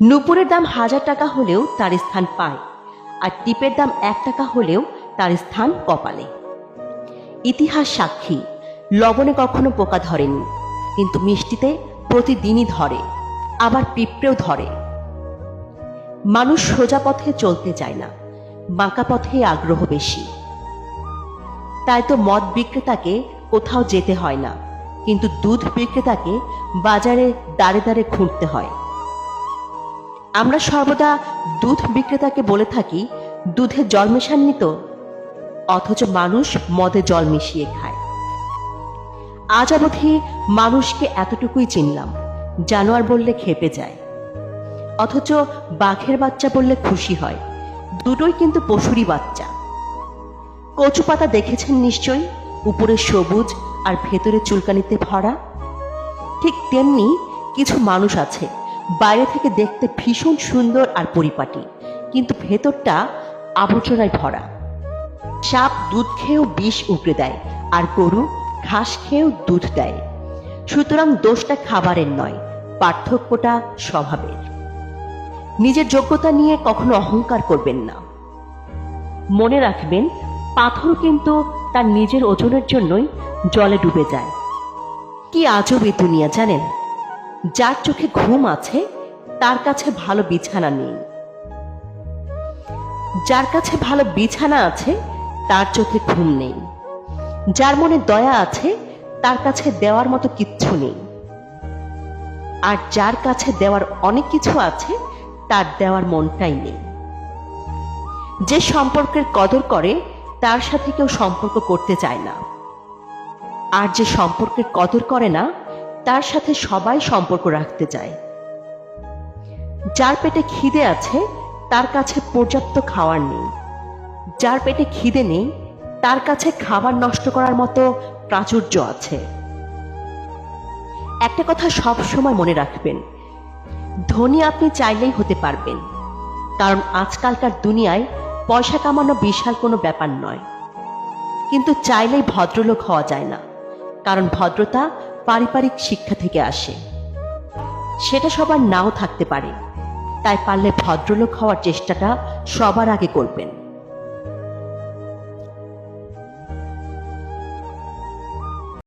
নুপুরের দাম 1000 টাকা হলেও তার স্থান পায়, আর টিপের দাম 1 টাকা হলেও তার স্থান কপালে। ইতিহাস সাক্ষী, লবণে কখনো পোকা ধরেনি, কিন্তু মিষ্টিতে প্রতিদিনই ধরে, আবার পিঁপড়েও ধরে। মানুষ সোজা পথে চলতে চায় না, বাঁকা পথে আগ্রহ বেশি। তাই তো মদ বিক্রেতাকে কোথাও যেতে হয় না, কিন্তু দুধ বিক্রেতাকে বাজারে দাঁড়ে দাঁড়ে খুঁড়তে হয়। আমরা সর্বদা দুধ বিক্রেতাকে বলে থাকি, দুধে জল মেশাননি তো, অথচ মানুষ মদে জল মিশিয়ে খায়। আজ অবধি মানুষকে এতটুকুই চিনলাম, জানোয়ার বললে খেপে যায়, অথচ বাঘের বাচ্চা বললে খুশি হয়। দুটোই কিন্তু পশুরই বাচ্চা। কচু পাতা দেখেছেন নিশ্চয়ই, উপরে সবুজ আর ভেতরে চুলকানিতে ভরা। ঠিক তেমনি কিছু মানুষ আছে, বাইরে থেকে দেখতে ভীষণ সুন্দর আর পরিপাটি, কিন্তু ভেতরটা আবর্জনায় ভরা। সাপ দুধ খেয়েও বিষ উগড়ে দেয়, আর গরু ঘাস খেয়েও দুধ দেয়। সুতরাং দোষটা খাবারের নয়, পার্থক্যটা স্বভাবের। নিজের যোগ্যতা নিয়ে কখনো অহংকার করবেন না। মনে রাখবেন, পাথর কিন্তু তার নিজের ওজনের জন্যই জলে ডুবে যায়। কি আজব এই দুনিয়া জানেন? যার চোখে ঘুম আছে তার কাছে ভালো বিছানা নেই, যার কাছে ভালো বিছানা আছে তার চোখে ঘুম নেই, যার মনে দয়া আছে তার কাছে দেওয়ার মতো কিচ্ছু নেই, আর যার কাছে দেওয়ার অনেক কিছু আছে তার দেওয়ার মনটাই নেই। যে সম্পর্কের কদর করে তার সাথে কেউ সম্পর্ক করতে চায় না, আর যে সম্পর্কের কদর করে না তার সাথে সবাই সম্পর্ক রাখতে চায়। যার পেটে খিদে আছে তার কাছে পর্যাপ্ত খাবার নেই, যার পেটে খিদে নেই তার কাছে খাবার নষ্ট করার মতো প্রাচুর্য আছে। একটা কথা সব সময় মনে রাখবেন, ধনী আপনি চাইলেই হতে পারবেন, কারণ আজকালকার দুনিয়ায় পয়সা কামানো বিশাল কোনো ব্যাপার নয়। কিন্তু চাইলেই ভদ্রলোক হওয়া যায় না, কারণ ভদ্রতা পারিবারিক শিক্ষা থেকে আসে। সেটা সবার নাও থাকতে পারে, তাই পারলে ভদ্রলোক হওয়ার চেষ্টাটা সবার আগে করবেন।